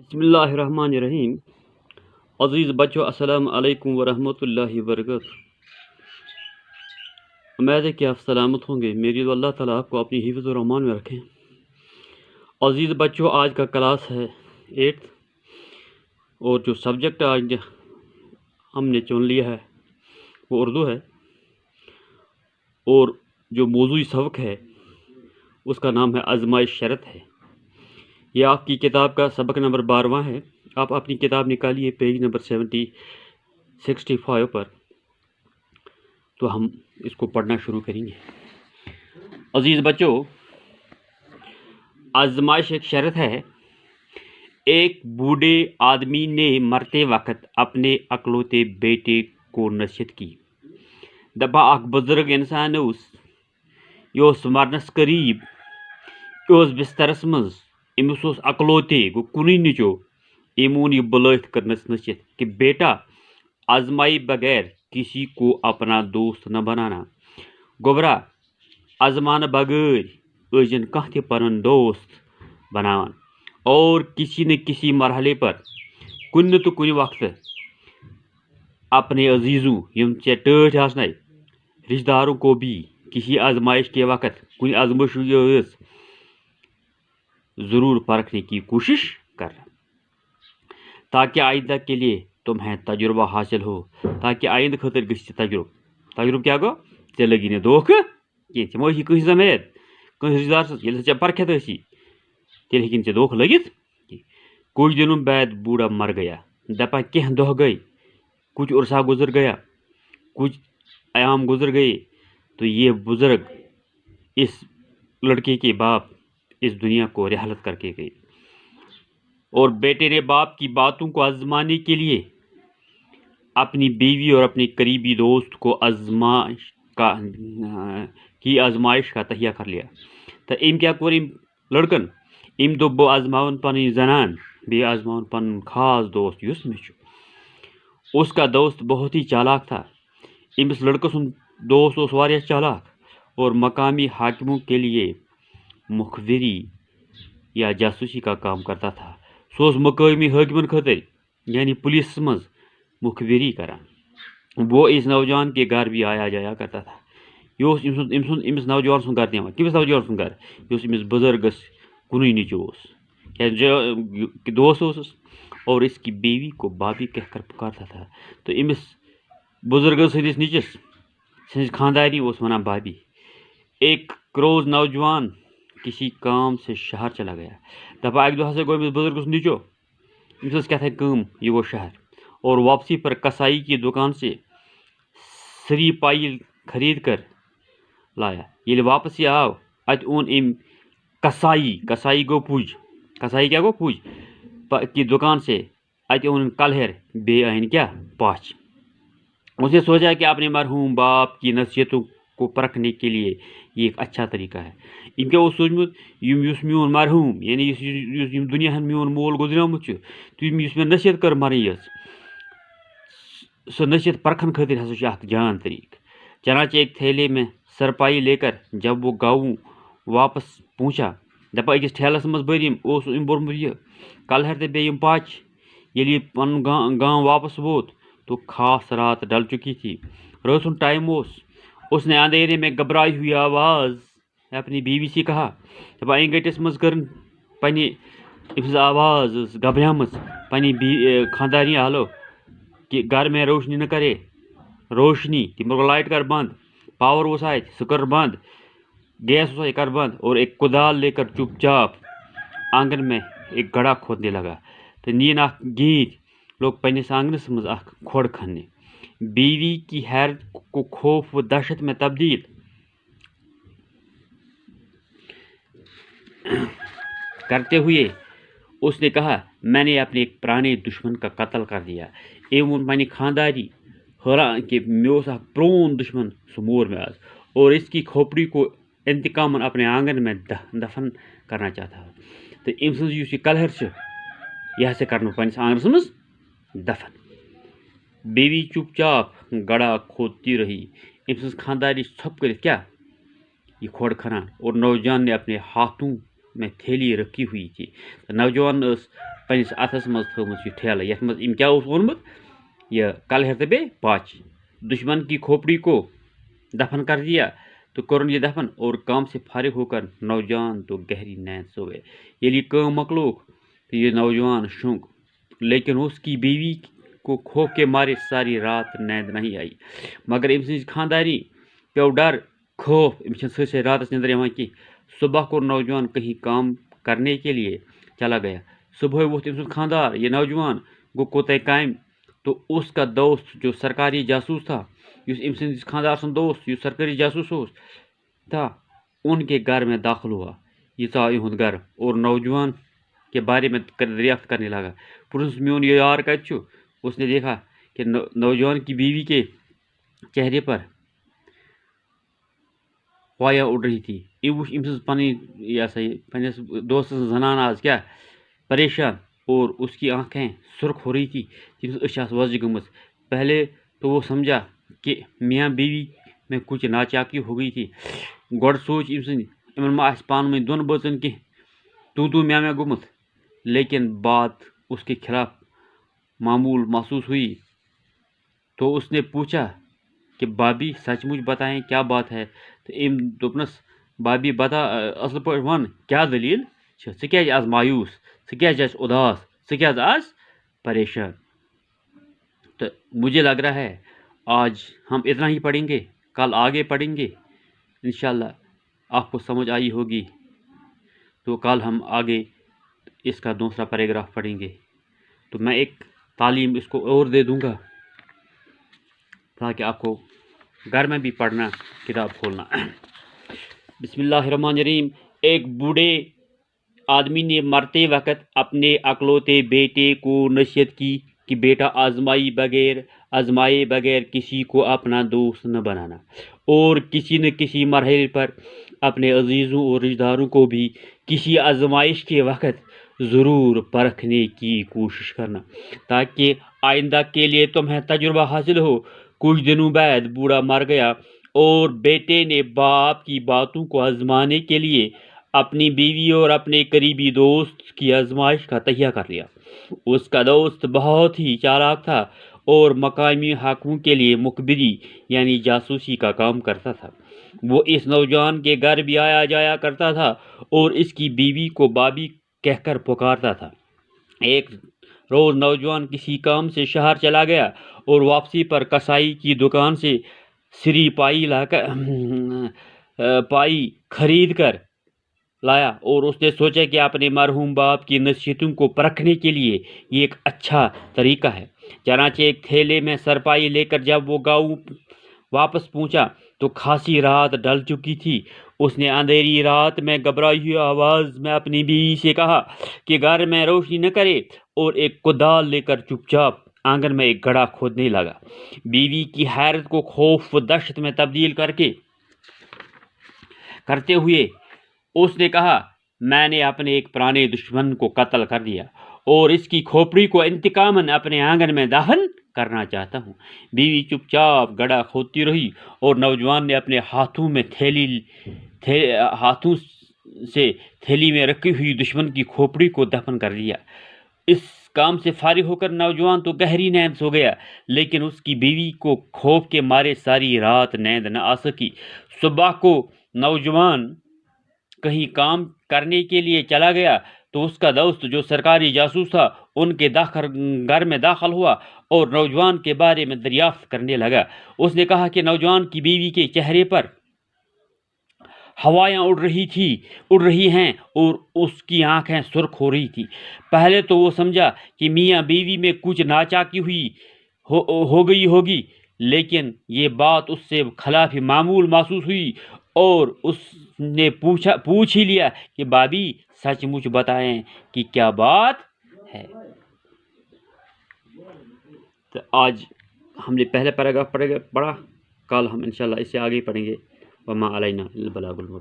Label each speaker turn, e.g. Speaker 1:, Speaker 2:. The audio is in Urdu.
Speaker 1: بسم اللہ الرحمن الرحیم۔ عزیز بچوں، السلام علیکم ورحمۃ اللہ وبرکاتہ۔ امید ہے کہ آپ سلامت ہوں گے۔ میری تو اللہ تعالیٰ آپ کو اپنی حفظ و رحمان میں رکھیں۔ عزیز بچوں، آج کا کلاس ہے 8th، اور جو سبجیکٹ آج ہم نے چن لیا ہے وہ اردو ہے، اور جو موضوعی سبق ہے اس کا نام ہے آزمائش شرط ہے۔ یہ آپ کی کتاب کا سبق نمبر 12واں ہے۔ آپ اپنی کتاب نکالیے پیج نمبر 65 پر، تو ہم اس کو پڑھنا شروع کریں گے۔ عزیز بچوں، آزمائش ایک شرط ہے۔ ایک بوڑھے آدمی نے مرتے وقت اپنے اکلوتے بیٹے کو نصیحت کی۔ دپا اخ بزرگ انسان یہ مرنس قریب، یہ بسترس مز، امس اکلوتے گو کنی نچو، امون یہ بلائت کرنس نصیحت کہ بیٹا آزمائی بغیر کسی کو اپنا دوست نہ بنانا۔ گوبرا آزمانہ بغیر ازن کھانا تہ پنن دوست بناوان، اور کسی نہ کسی مرحلے پر کن تو کن وقت اپنے عزیزوں یم ٹھیک آسنے رشتہ داروں کو بھی کسی آزمائش کے وقت کن آزمائش ضرور پرکھنے کی کوشش کرنا، تاکہ آئندہ کے لیے تمہیں تجربہ حاصل ہو، تاکہ آئندہ خاطر گھس تجربہ کیا گو ے لگی نا دھوکہ کی ثی کنس امید کنس رشتہ دار سن یل ے پرکھت سی تیل ہی ے دھوکہ لگت۔ کچھ دنوں بعد بوڑھا مر گیا۔ دپا کی دہ گئی، کچھ عرصہ گزر گیا، کچھ ایام گزر گئے تو یہ بزرگ اس لڑکے کے باپ اس دنیا کو رحلت کر کے گئے، اور بیٹے نے باپ کی باتوں کو آزمانے کے لیے اپنی بیوی اور اپنے قریبی دوست کو آزمائش کا تہیہ کر لیا۔ تو ام کیا کور ام لڑکن ام دب بہ آزماون پن زنان بی آزماون پن خاص دوست یس مے اس کا دوست بہت ہی چالاک تھا۔ امس لڑکہ سن دوست اس واریاہ چالاک اور مقامی حاکموں کے لیے مخبری یا جاسوسی کا کام کرتا تھا۔ سو مقامی حاکمن خاطر یعنی پولیس مز مخبری کران۔ وہ اس نوجوان کے گھر بھی آیا جایا کرتا تھا۔ یہ امس نوجوان سن گھر دِوان، کمس نوجوان سن گھر یہ امس بزرگس کنوئی نچو دوست اور اس کی بیوی کو بابی کہہ کر پکارتا تھا۔ تو امس بزرگ سندس نچس سن خاندانی ونان بابی۔ ایک روز نوجوان کسی کام سے شہر چلا گیا۔ دپا اک دہ ہسا گو امس بزرگس نچو امس کیا کام یہ گو شہر، اور واپسی پر کسائی کی دکان سے سری پائل خرید کر لایا۔ یل واپس یہ آو ات اون ام کسائی گو پوج، کسائی کیا گو پوج کی دکان سے ات اون کلہر بے آئین کیا پاچ۔ اس نے سوچا کہ اپنے مرحوم باپ کی نصیحتوں کو پرکھنے کے لیے یہ ایک اچھا طریقہ ہے۔ ام کیا سوچمت یس میون مرحوم یعنی دنیا میون مول گزریومت تو یس مے نصیحت کر مرن یس سو نصیحت پرکھن خاطر ہسا اخ جان طریقہ۔ چنانچہ ایک تھیلے میں سرپائی لے کر جب وہ گاؤں واپس پہنچا، دپا اکس ٹھیلس مز بریم بورمت یہ کلہر تو بیم پاچ۔ یل پن گام واپس ووت تو خاص رات ڈل چکی تھی، رات سن ٹائم اس نے اندھیرے میں گھبرائی ہوئی آواز اپنی بیوی سے کہا۔ دپا این گٹس مز کرن پنہ امس آواز گھبریامز پنہ خاندانی حالو کہ گھر میں روشنی نہ کرے، روشنی تمو لائٹ کر بند، پاور اس سہ کر بند، گیس اس کر بند، اور ایک کدال لے کر چپ چاپ آنگن میں ایک گڑھا کھودنے لگا۔ تو نین اخ گیت لوگ پنس آنگنس مز اخ کھوڑ کھننے۔ بیوی کی حیرت کو خوف و دہشت میں تبدیل کرتے ہوئے اس نے کہا، میں نے اپنے ایک پرانے دشمن کا قتل کر دیا۔ ایون پنہ خاندانی حالانکہ مے اخ پرون دشمن سہ مور میں آز، اور اس کی کھوپڑی کو انتقامن اپنے آنگن میں دفن کرنا چاہتا ہوں۔ تو ام سن یہ کلہر یہ ہسا کرنا پنس آنگنس مز دفن۔ بیوی چپ چاپ گڑھا کھودتی رہی، ام سن خاندانی ژھپ کرت کیا یہ کھوڑ کھنان، اور نوجوان نے اپنے ہاتھوں میں تھیلی رکھی ہوئی تھی. نوجوان پنس اتس مز تھومت یہ ٹھیلہ یت مز ام کیا وونمت یہ کلہر تو بے پاچ. دشمن کی کھوپڑی کو دفن کر دیا تو کرن یہ دفن اور کام سے فارغ ہو کر نوجوان تو گہری نیند سو گئے. یل یہ کام مکلوک تو یہ نوجوان شونگ لیکن اس کی بیوی کو خوف کے مارے ساری رات نیند نہیں آئی. مگر ام سز خانداری پیو ڈر خوف ام سے رات نندر یوان کی. صبح کو نوجوان کہیں کام کرنے کے لیے چلا گیا. صبح ووت ام سند خاندار یہ نوجوان گو کوتہ کام تو اس کا دوست جو سرکاری جاسوس تھا اس ام سندس خاندار سن دوست جو سرکاری جاسوس تھا ان کے گھر میں داخل ہوا. یہ ژاو یہد گھر اور نوجوان کے بارے میں دریافت کرنے لگا. پرنس میون یہ یار کت چھُ. اس نے دیکھا کہ نوجوان کی بیوی کے چہرے پر وایا اڑ رہی تھی. یہ وچ ام سز پنن یہ سا پنس دوست زنان آز کیا پریشان اور اس کی آنکھیں سرخ ہو رہی تھی. اچھاس وزج گمت. پہلے تو وہ سمجھا کہ میاں بیوی میں کچھ ناچاکی ہو گئی تھی. گوڑ سوچ ام سند امن ما آس پان ون دون بچن کی تو میا گمت. لیکن بات اس کے خلاف معمول محسوس ہوئی تو اس نے پوچھا کہ بابی سچ مچ بتائیں کیا بات ہے. تو ام دوپنس بابی بتا اصل پہ ون کیا دلیل ثہ آز مایوس ثہ آز اداس ثہ آز پریشان. تو مجھے لگ رہا ہے آج ہم اتنا ہی پڑھیں گے کل آگے پڑھیں گے انشاءاللہ. آپ کو سمجھ آئی ہوگی تو کل ہم آگے اس کا دوسرا پیراگراف پڑھیں گے. تو میں ایک تعلیم اس کو اور دے دوں گا تاکہ آپ کو گھر میں بھی پڑھنا کتاب کھولنا. بسم اللہ الرحمن الرحیم. ایک بوڑھے آدمی نے مرتے وقت اپنے اکلوتے بیٹے کو نصیحت کی کہ بیٹا آزمائے بغیر کسی کو اپنا دوست نہ بنانا اور کسی نہ کسی مرحلے پر اپنے عزیزوں اور رشتہ داروں کو بھی کسی آزمائش کے وقت ضرور پرکھنے کی کوشش کرنا تاکہ آئندہ کے لیے تمہیں تجربہ حاصل ہو. کچھ دنوں بعد بوڑھا مر گیا اور بیٹے نے باپ کی باتوں کو آزمانے کے لیے اپنی بیوی اور اپنے قریبی دوست کی آزمائش کا تہیہ کر لیا. اس کا دوست بہت ہی چالاک تھا اور مقامی حاکموں کے لیے مخبری یعنی جاسوسی کا کام کرتا تھا. وہ اس نوجوان کے گھر بھی آیا جایا کرتا تھا اور اس کی بیوی کو بابی کہہ کر پکارتا تھا. ایک روز نوجوان کسی کام سے شہر چلا گیا اور واپسی پر کسائی کی دکان سے سری پائی خرید کر لایا اور اس نے سوچا کہ اپنے مرحوم باپ کی نصیحتوں کو پرکھنے کے لیے یہ ایک اچھا طریقہ ہے. چنانچہ ایک تھیلے میں سرپائی لے کر جب وہ گاؤں واپس پہنچا تو خاصی رات ڈل چکی تھی. اس نے اندھیری رات میں گھبرائی ہوئی آواز میں اپنی بیوی سے کہا کہ گھر میں روشنی نہ کرے اور ایک کدال لے کر چپ چاپ آنگن میں ایک گڑھا کھودنے لگا. بیوی کی حیرت کو خوف و دہشت میں تبدیل کرتے ہوئے اس نے کہا میں نے اپنے ایک پرانے دشمن کو قتل کر دیا اور اس کی کھوپڑی کو انتقاماً اپنے آنگن میں دفن کرنا چاہتا ہوں. بیوی چپ چاپ گڑھا کھودتی رہی اور نوجوان نے اپنے ہاتھوں سے تھیلی میں رکھی ہوئی دشمن کی کھوپڑی کو دفن کر دیا. اس کام سے فارغ ہو کر نوجوان تو گہری نیند سو گیا لیکن اس کی بیوی کو خوف کے مارے ساری رات نیند نہ آ سکی. صبح کو نوجوان کہیں کام کرنے کے لیے چلا گیا تو اس کا دوست جو سرکاری جاسوس تھا ان کے گھر میں داخل ہوا اور نوجوان کے بارے میں دریافت کرنے لگا. اس نے کہا کہ نوجوان کی بیوی کے چہرے پر ہوائیں اڑ رہی ہیں اور اس کی آنکھیں سرخ ہو رہی تھی. پہلے تو وہ سمجھا کہ میاں بیوی میں کچھ ناچاکی ہو گئی ہوگی لیکن یہ بات اس سے خلاف معمول محسوس ہوئی اور اس نے پوچھ ہی لیا کہ بابی سچ مچ بتائیں کہ کیا بات ہے. تو آج ہم نے پہلا پیراگراف پڑھا. کل ہم انشاءاللہ اس سے آگے پڑھیں گے. وما علینا الا البلاغ المبین.